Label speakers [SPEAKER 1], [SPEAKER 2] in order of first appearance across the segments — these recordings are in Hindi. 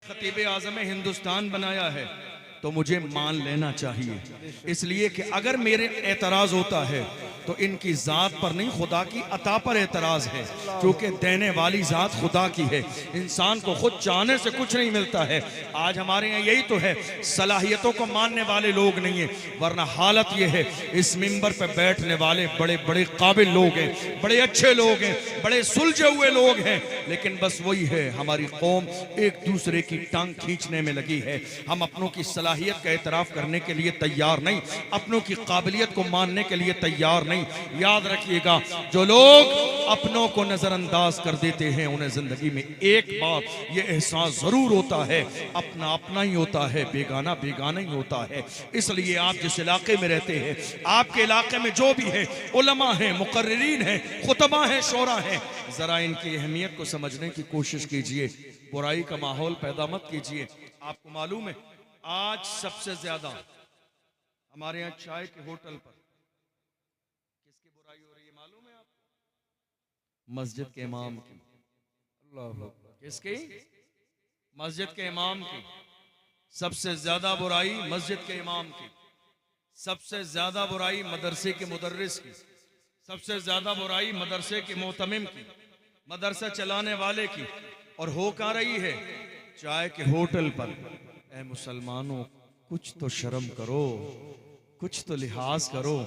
[SPEAKER 1] खतीब आज़म हिंदुस्तान बनाया है तो मुझे मान लेना चाहिए, इसलिए कि अगर मेरे एतराज़ होता है तो इनकी ज़ात पर नहीं खुदा की अता पर एतराज़ है, क्योंकि देने वाली ज़ात खुदा की है। इंसान को खुद चाहने से कुछ नहीं मिलता है। आज हमारे यहाँ यही तो है, सलाहियतों को मानने वाले लोग नहीं है, वरना हालत ये है इस मिंबर पर बैठने वाले बड़े बड़े काबिल लोग हैं, बड़े अच्छे लोग हैं, बड़े सुलझे हुए लोग हैं, लेकिन बस वही है हमारी कौम एक दूसरे की टांग खींचने में लगी है। हम अपनों की सलाहियत का एतराफ़ करने के लिए तैयार नहीं, अपनों की काबिलियत को मानने के लिए तैयार नहीं। याद रखिएगा, जो लोग अपनों को नजरअंदाज कर देते हैं उन्हें जिंदगी में एक बार ये एहसास जरूर होता है, अपना अपना ही होता है, बेगाना बेगाना ही होता है। इसलिए आप जिस इलाके में रहते हैं, आपके इलाके में जो भी है, उलमा हैं, मुकर्रिरीन हैं, खुतबा हैं, शोरा हैं, जरा इनकी अहमियत को समझने की कोशिश कीजिए। बुराई का माहौल पैदा मत कीजिए। आपको मालूम है आज सबसे ज्यादा हमारे यहाँ चाय के होटल पर किसकी बुराई हो रही है मालूम है आपको? मस्जिद के इमाम की। अल्लाह, किसकी? मस्जिद के इमाम की। सबसे ज्यादा बुराई मस्जिद के इमाम की, सबसे ज्यादा बुराई मदरसे के मुदर्रिस की, सबसे ज्यादा बुराई मदरसे के मोहतमिम की, मदरसा चलाने वाले की। और हो क्या रही है? चाय के होटल पर। ए मुसलमानों, कुछ तो शर्म करो, कुछ तो लिहाज करो।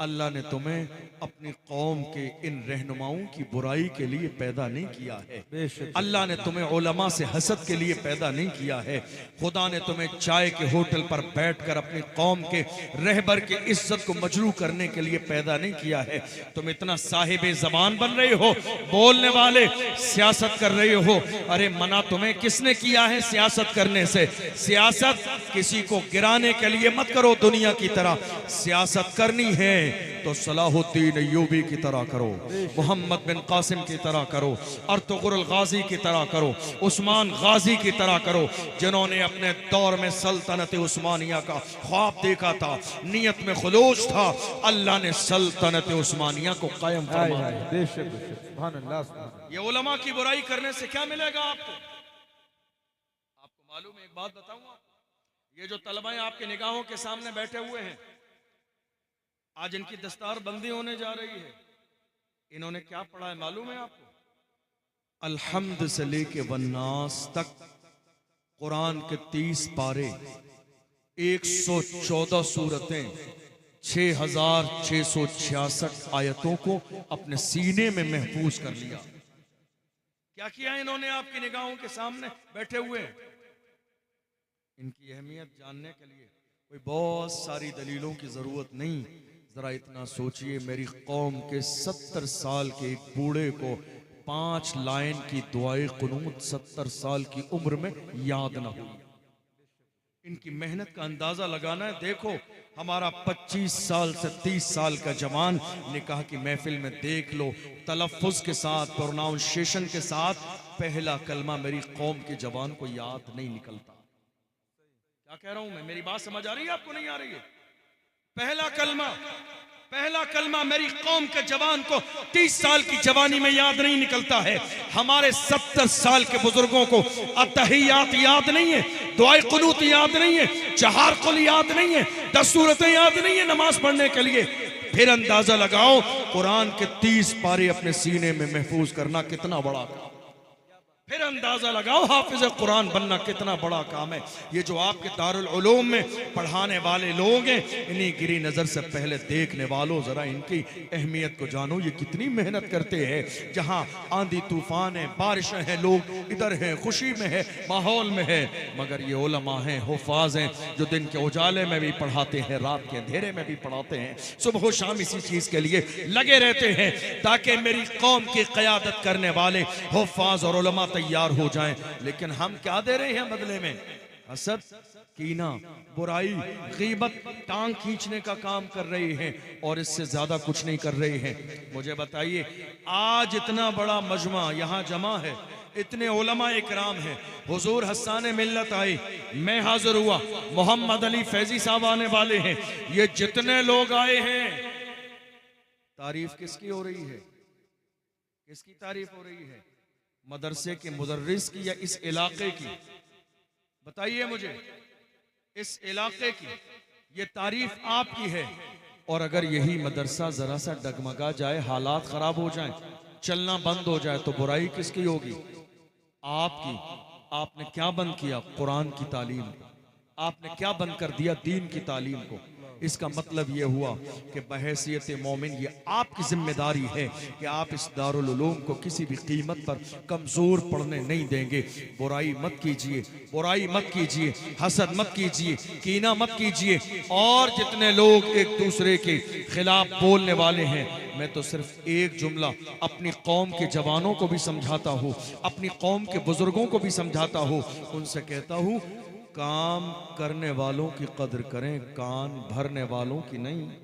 [SPEAKER 1] अल्लाह ने तुम्हें अपनी कौम के इन रहनुमाओं की बुराई के लिए पैदा नहीं किया है। अल्लाह ने तुम्हें उलमा से हसद के लिए पैदा नहीं किया है। खुदा ने तुम्हें चाय के होटल पर बैठकर अपनी कौम के रहबर की इज्जत को मजरू करने के लिए पैदा नहीं किया है। तुम इतना साहिब ज़बान बन रहे हो, बोलने वाले, सियासत कर रहे हो। अरे मना तुम्हें किसने किया है सियासत करने से? सियासत किसी को गिराने के लिए मत करो। दुनिया की तरह सियासत करनी है तो सलाहुद्दीन अय्यूबी की तरह करो, मोहम्मद बिन कासिम की तरह करो, अर्तुगरुल गाजी की तरह करो, उस्मान गाजी की तरह करो, जिन्होंने अपने दौर में सल्तनत उस्मानिया का ख्वाब देखा था, नीयत में खुलूस था। अल्लाह ने सल्तनत उस्मानिया को कायम फरमाया। ये उलमा की बुराई करने से क्या मिलेगा आपको? आपको मालूम है, एक बात बताऊं आपको, ये जो तलबाएं आपके निगाहों के सामने बैठे हुए हैं, आज इनकी दस्तार बंदी होने जा रही है। इन्होंने क्या पढ़ा है मालूम है आपको? अलहम्द से लेके वन्नास तक कुरान के 30 पारे, 114 सूरतें, 6666 आयतों को अपने सीने में महफूज कर लिया। क्या किया इन्होंने आपकी निगाहों के सामने बैठे हुए? इनकी अहमियत जानने के लिए कोई बहुत सारी दलीलों की जरूरत नहीं। जरा इतना सोचिए, मेरी कौम के 70 साल के एक बूढ़े को 5 लाइन की दुआए कुनूत 70 साल की उम्र में याद ना हुई। इनकी मेहनत का अंदाजा लगाना है। देखो, हमारा 25 साल से 30 साल का जवान निकाह की महफिल में देख लो, तलफ़्फ़ुज़ के साथ, प्रोनाउंसिएशन के साथ पहला कलमा मेरी कौम के जवान को याद नहीं निकलता। क्या कह रहा हूं मैं? मेरी बात समझ आ रही है आपको? नहीं आ रही है? पहला कलमा मेरी कौम के जवान को 30 साल की जवानी में याद नहीं निकलता है। हमारे 70 साल के बुजुर्गों को अत्तहियात याद नहीं है, दुआए कुनूत याद नहीं है, चहार कुल याद नहीं है, 10 सूरतें याद नहीं है नमाज पढ़ने के लिए। फिर अंदाजा लगाओ, कुरान के 30 पारे अपने सीने में महफूज करना कितना बड़ा काम। फिर अंदाजा लगाओ, हाफिज कुरान बनना कितना बड़ा काम है। ये जो आपके दारुल उलूम में पढ़ाने वाले लोग हैं, इन्हीं गिरी नजर से पहले देखने वालों, जरा इनकी अहमियत को जानो। ये कितनी मेहनत करते हैं। जहां आंधी तूफान है, बारिशें हैं, लोग इधर हैं, खुशी में है, माहौल में है, मगर ये उलमा हैं, हुफ़ाज़ हैं, जो दिन के उजाले में भी पढ़ाते हैं, रात के अंधेरे में भी पढ़ाते हैं, सुबह शाम इसी चीज के लिए लगे रहते हैं ताकि मेरी कौम की क़यादत करने वाले हुफ़ाज़ और उलमा तैयार हो जाएं। लेकिन हम क्या दे रहे हैं बदले में? हसद, कीना, बुराई, गीबत, टांग खींचने का काम कर रहे हैं और इससे ज्यादा कुछ नहीं कर रहे हैं। मुझे बताइए, आज इतना बड़ा मजमा यहां जमा है, इतने उलमा इकराम हैं, हुजूर हस्सान मिल्लत आए, मैं हाजिर हुआ, मोहम्मद अली फैजी साहब आने वाले हैं, ये जितने लोग आए हैं, तारीफ किसकी हो रही है? किसकी तारीफ हो रही है? मदरसे के मुदर्रिस की या इस इलाके की? बताइए मुझे, इस इलाके की ये तारीफ आपकी है, और अगर यही मदरसा जरा सा डगमगा जाए, हालात खराब हो जाएं, चलना बंद हो जाए, तो बुराई किसकी होगी? आपकी। आपने क्या बंद किया? कुरान की तालीम को। आपने क्या बंद कर दिया? दीन की तालीम को। इसका मतलब यह हुआ कि बहैसियत मोमिन ये आपकी जिम्मेदारी है कि आप इस दारुल उलूम को किसी भी कीमत पर कमजोर पड़ने नहीं देंगे। बुराई मत कीजिए, बुराई मत कीजिए, हसद मत कीजिए, कीना मत कीजिए। और जितने लोग एक दूसरे के खिलाफ बोलने वाले हैं, मैं तो सिर्फ एक जुमला अपनी कौम के जवानों को भी समझाता हूँ, अपनी कौम के बुजुर्गों को भी समझाता हूँ। उनसे कहता हूँ, काम करने वालों की कदर करें, कान भरने वालों की नहीं। मेरी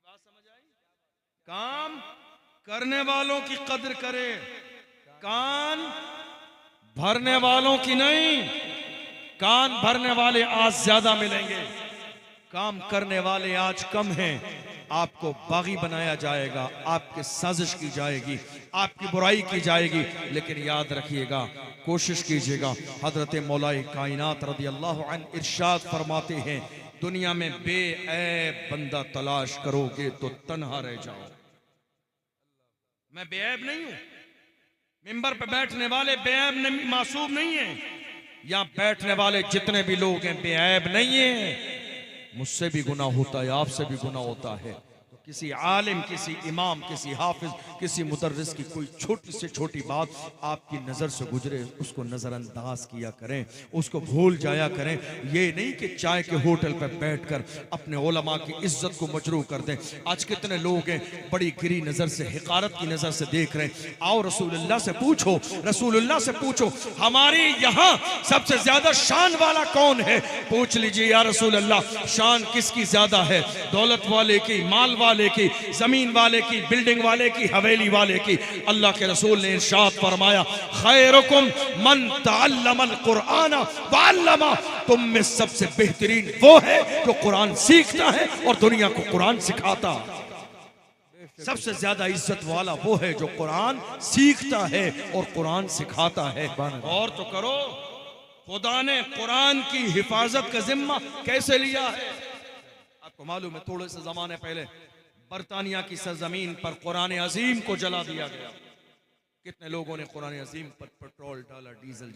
[SPEAKER 1] बात समझ आई? काम करने वालों की कदर करें, कान भरने वालों की नहीं। कान भरने वाले आज ज्यादा मिलेंगे, काम करने वाले आज कम हैं। आपको बागी बनाया जाएगा, आपकी साजिश की जाएगी, आपकी बुराई की जाएगी, लेकिन याद रखिएगा, कोशिश कीजिएगा। हजरत मौलाए कायनात रज़ी अल्लाहु अन्हु इरशाद फरमाते हैं, दुनिया में बेऐब बंदा तलाश करोगे तो तन्हा रह जाओ। मैं बेऐब नहीं हूं, मिंबर पे बैठने वाले बेऐब नहीं, मासूम नहीं है। यहां बैठने वाले जितने भी लोग हैं बेऐब नहीं है। मुझसे भी गुनाह होता है, आपसे भी गुनाह होता है। तो किसी आलिम, किसी इमाम, किसी हाफिज, किसी मुदर्रिस की कोई छोटी से छोटी बात आपकी नज़र से गुजरे, उसको नज़रअंदाज किया करें, उसको भूल जाया करें। ये नहीं कि चाय के होटल पर बैठकर अपने उलमा की इज्जत को मजरूह कर दें। आज कितने लोग हैं बड़ी गिरी नज़र से, हिकारत की नज़र से देख रहे हैं। आओ रसूलुल्लाह से पूछो, रसूलुल्लाह से पूछो, हमारे यहाँ सबसे ज्यादा शान वाला कौन है? पूछ लीजिए या रसूल अल्लाह, शान किसकी ज्यादा है? दौलत वाले की, माल वाले की, जमीन वाले की, बिल्डिंग वाले की, हवेली वाले की? अल्लाह के रसूल ने इरशाद फरमाया, खैरुकुम मन तअल्लमल कुरआन व अल्लमा, तुम में सबसे बेहतरीन वो है जो कुरान सीखता है और दुनिया को कुरान सिखाता। सबसे ज्यादा इज्जत वाला वो है जो कुरान सीखता है और कुरान सिखाता है। और तो करो, खुदा ने कुरान की हिफाजत का जिम्मा कैसे लिया है? आपको मालूम है, थोड़े से जमाने पहले बरतानिया की सरजमीन पर कुरान अजीम को जला दिया गया। कितने लोगों ने कुरान अजीम पर पेट्रोल डाला, डीजल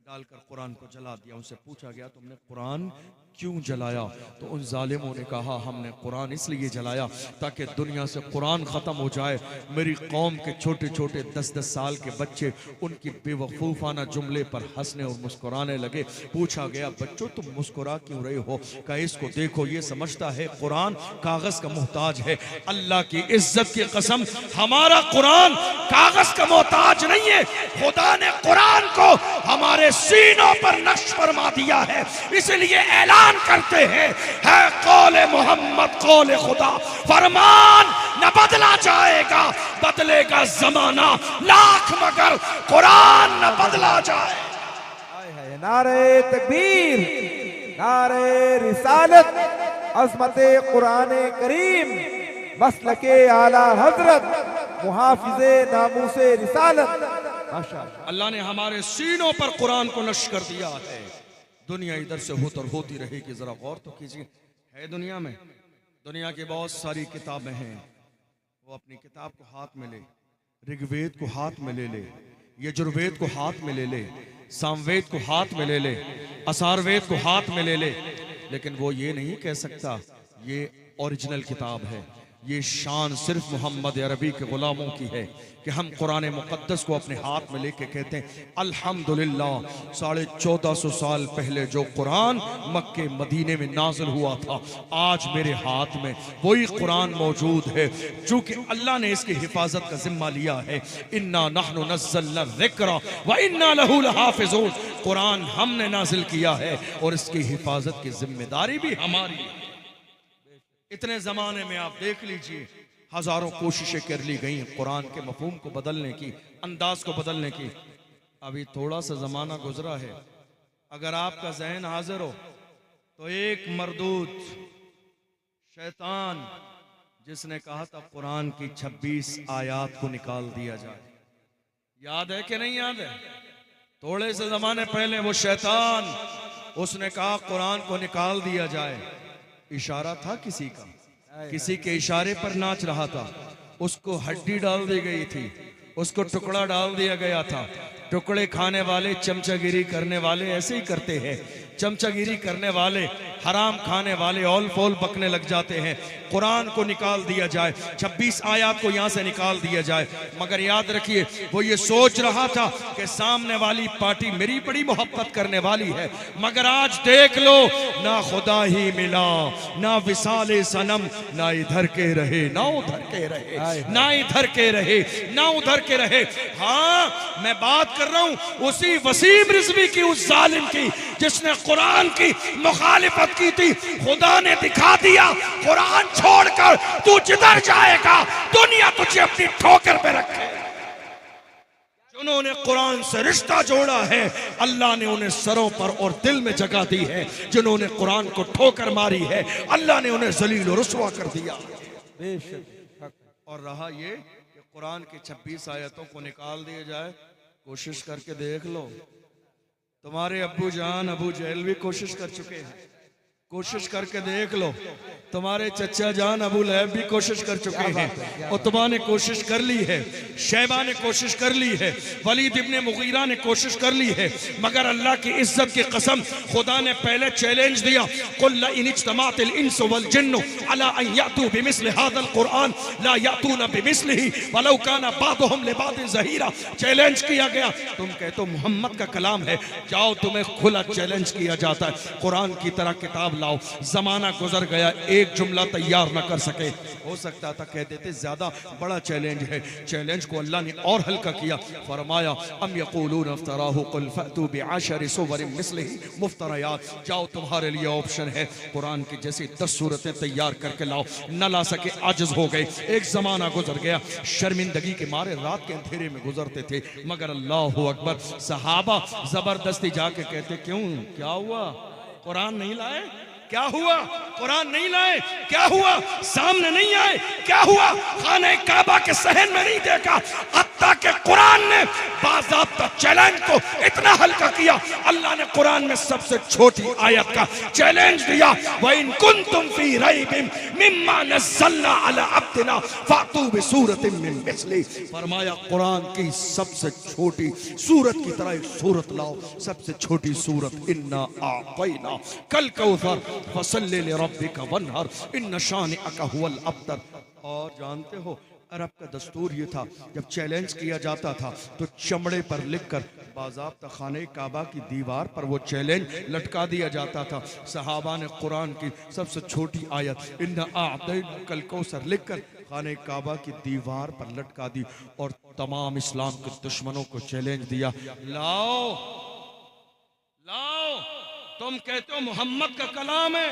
[SPEAKER 1] डालकर कुरान को जला दिया। उनसे पूछा गया, तुमने कुरान क्यों जलाया? तो उन जालिमों ने कहा, हमने कुरान इसलिए जलाया ताकि दुनिया से कुरान ख़त्म हो जाए। मेरी कौम के छोटे छोटे 10-10 साल के बच्चे उनकी बेवकूफ़ाना जुमले पर हंसने और मुस्कुराने लगे। पूछा गया, बच्चों तुम मुस्कुरा क्यों रहे हो? कहा, इसको देखो, ये समझता है कुरान कागज़ का मोहताज है। अल्लाह की इज्जत की कसम, हमारा कुरान कागज़ का मोहताज नहीं है। खुदा ने कुरान को हमारे सीनों पर नक्श फरमा दिया है, इसलिए ऐलान करते हैं, है कौले मोहम्मद कौले खुदा। फरमान न बदला जाएगा, बदलेगा जमाना लाख, मगर कुरान न बदला जाए।
[SPEAKER 2] नारे तकबीर, नारे रिसालत, अज़मते कुरान करीम, मसलके आला हजरत, मुहाफिज़े नामूसे रिसालत। माशाअल्लाह,
[SPEAKER 1] अल्लाह ने हमारे सीनों पर कुरान को नश्र कर दिया है। दुनिया इधर से होती रहेगी, जरा गौर तो कीजिए। है दुनिया में, दुनिया की बहुत सारी किताबें हैं। वो अपनी किताब को हाथ में ले, ऋग्वेद को हाथ में ले ले, यजुर्वेद को हाथ में ले ले, सामवेद को हाथ में ले ले, असारवेद को हाथ में ले ले, लेकिन वो ये नहीं कह सकता ये ओरिजिनल किताब है। ये शान सिर्फ मोहम्मद अरबी के गुलामों की है कि हम कुरान मुक़द्दस को अपने हाथ में लेके कहते हैं, अल्हम्दुलिल्लाह, 1450 साल पहले जो कुरान मक्के मदीने में नाज़िल हुआ था, आज मेरे हाथ में वही कुरान मौजूद है। चूँकि अल्लाह ने इसकी हिफाजत का जिम्मा लिया है, इन्ना नहनु नज़्ज़लना ज़िक्रा व इन्ना लहू लहाफ़िज़ून, कुरान हमने नाजिल किया है और इसकी हिफाजत की जिम्मेदारी भी हमारी है। इतने जमाने में आप देख लीजिए, हजारों कोशिशें कर ली गई कुरान के मफहूम को बदलने की, अंदाज को बदलने की। अभी थोड़ा सा जमाना गुजरा है, अगर आपका जहन हाजिर हो तो एक मरदूद शैतान जिसने कहा था कुरान की 26 आयात को निकाल दिया जाए, याद है कि नहीं याद है? थोड़े से जमाने पहले वो शैतान, उसने कहा कुरान को निकाल दिया जाए। इशारा था किसी का, किसी के इशारे पर नाच रहा था। उसको हड्डी डाल दी गई थी, उसको टुकड़ा डाल दिया गया था। टुकड़े खाने वाले, चमचागिरी करने वाले ऐसे ही करते हैं। चमचागिरी करने वाले, हराम खाने वाले औल फोल बकने लग जाते हैं। कुरान को निकाल दिया जाए, 26 आयत को यहाँ से निकाल दिया जाए। मगर याद रखिए, वो ये सोच रहा था कि सामने वाली पार्टी मेरी बड़ी मोहब्बत करने वाली है। मगर आज देख लो, ना खुदा ही मिला, ना विसाले सनम, ना इधर के रहे ना उधर के रहे, ना इधर के रहे ना उधर के रहे। हाँ, मैं बात कर रहा हूं उसी वसीम रिजवी की, उस जालिम की जिसने कुरान की मुखालिफत की थी। खुदा ने दिखा दिया, कुरान छोड़कर तू जिधर जाएगा दुनिया तुझे अपनी ठोकर पे रखे। जिन्होंने कुरान से रिश्ता जोड़ा है, अल्लाह ने उन्हें सरों पर और दिल में जगह दी है। जिन्होंने कुरान को ठोकर मारी है, अल्लाह ने उन्हें जलील और रुसवा कर दिया। और रहा ये कि कुरान की 26 आयतों को निकाल दिया जाए, कोशिश करके देख लो। तुम्हारे अब्बू जान अबू जहल भी कोशिश कर चुके हैं, कोशिश करके देख लो। तुम्हारे चचा जान अबू लहब भी कोशिश कर चुके हैं, उतबा ने कोशिश कर ली है, शैबा ने कोशिश कर ली है, वलीद इब्ने मुगीरा ने कोशिश कर ली है। मगर अल्लाह की इज्जत की कसम, खुदा ने पहले चैलेंज दिया, कुल इन इज्तमाअतिल इंसु वल जिन्नु अला अन यातू बिमिस्लि हाज़ल कुरान ला यातूना बिमिस्लिही वलौ काना बादुहुम लिबादिन ज़हीरा। चैलेंज किया गया, तुम कहते हो मोहम्मद का कलाम है, जाओ तुम्हें खुला चैलेंज किया जाता है, कुरान की तरह किताब लाओ। जमाना गुजर गया, एक जुमला तैयार न कर सके। हो सकता था कह देते ज्यादा बड़ा चैलेंज है। चैलेंज को अल्लाह ने और हल्का किया, फरमाया अम यक़ूलून इफ्तराहु कुल फअतू बिअशरि सुवरिन मिस्लिही मुफ्तरयात। जाओ तुम्हारे लिए ऑप्शन है, कुरान की जैसी 10 सूरतें तैयार करके लाओ। न ला सके, आजिज हो गए। एक जमाना गुजर गया, शर्मिंदगी के मारे रात के अंधेरे में गुजरते थे। मगर अल्लाह अकबर, सहाबा जबरदस्ती जाके कहते, क्यों, क्या हुआ, कुरान नहीं लाए, क्या हुआ, कुरान नहीं लाए, क्या हुआ, सामने नहीं आए, क्या हुआ, खाने काबा के सहन में नहीं देखा। हत्ता के कुरान ने बाज़ाब्ता चैलेंज को इतना हल्का किया, अल्लाह ने कुरान में सबसे छोटी आयत का चैलेंज दिया, व इन कुंतुम फी रैबिम मिम्मा नज़्ज़लना अला अब्दिना फातू बिसूरतिन मिन मिस्ली। फरमाया कुरान की सबसे छोटी सूरत की तरह एक सूरत लाओ। सबसे छोटी सूरत, इन्ना आतैना कल कौसर फसल्लि लिरब्बिका वन्हर इन्न शानिअका हुवल अब्तर। और जानते हो, अरब का दस्तूर ये था, जब चैलेंज किया जाता था तो चमड़े पर लिखकर बाज़ाब्ता खाने काबा की दीवार पर वो चैलेंज लटका दिया जाता था। सहाबा ने कुरान की सबसे छोटी आयत इन्ना आतैना कल कौसर लिखकर खाने काबा की दीवार पर लटका दी और तमाम इस्लाम के दुश्मनों को चैलेंज दिया, लाओ लाओ, तुम कहते हो मोहम्मद का कलाम है,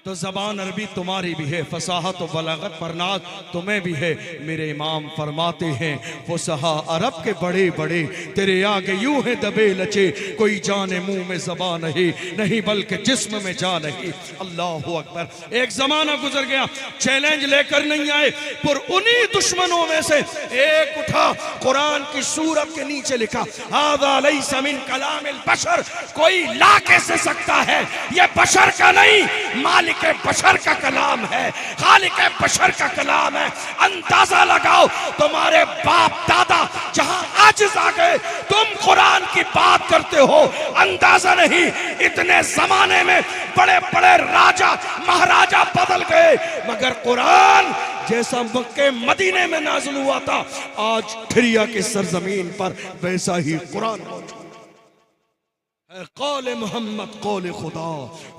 [SPEAKER 1] तो जबान अरबी तुम्हारी भी है, फसाहत और बलागत पर नाज तुम्हें भी है। मेरे इमाम फरमाते हैं, फुसहा अरब के बड़े बड़े तेरे आगे यूं है दबे लचे, कोई जाने मुंह में ज़बान नहीं बल्कि जिस्म में जा नहीं। अल्लाह अकबर। एक जमाना गुजर गया, चैलेंज लेकर नहीं आए, पर उन्हीं दुश्मनों में से एक उठा, कुरान की सूरत के नीचे लिखा, हाज़ा लैसा मिन कलामिल बशर। कोई ला कैसे सकता है, ये बशर का नहीं, मालिक के बशर का कलाम है, खालिक बशर का कलाम है। अंदाजा लगाओ, तुम्हारे बाप दादा जहां आजिज आ गए, तुम कुरान की बात करते हो। अंदाजा नहीं, इतने जमाने में बड़े बड़े राजा महाराजा बदल गए, मगर कुरान जैसा मक्के मदीने में नाज़िल हुआ था, आज ठिरिया की सरजमीन पर वैसा ही कुरान मौजूद। कौले मोहम्मद कौले खुदा,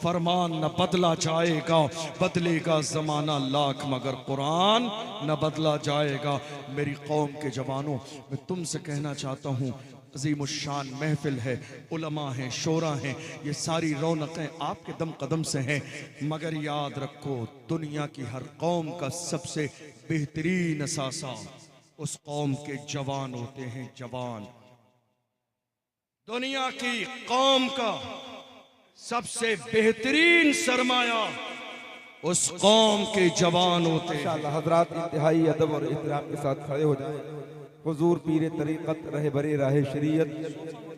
[SPEAKER 1] फरमान न बदला जाएगा, बदलेगा जमाना लाख मगर कुरान न बदला जाएगा। मेरी कौम के जवानों, मैं तुमसे कहना चाहता हूँ, अज़ीमुश्शान महफिल है, उलमा हैं, शोरा हैं, ये सारी रौनकें आपके दम कदम से हैं। मगर याद रखो, दुनिया की हर कौम का सबसे बेहतरीन असासा उस कौम के जवान होते हैं। जवान, दुनिया की कौम का सबसे बेहतरीन सरमाया उस कौम के जवान होते हैं।
[SPEAKER 2] माशाअल्लाह हजरात, इंतहाई अदब और एहतराम के साथ खड़े हो जाएं। हुजूर पीर तरीक़त रहे बरे राहे शरीयत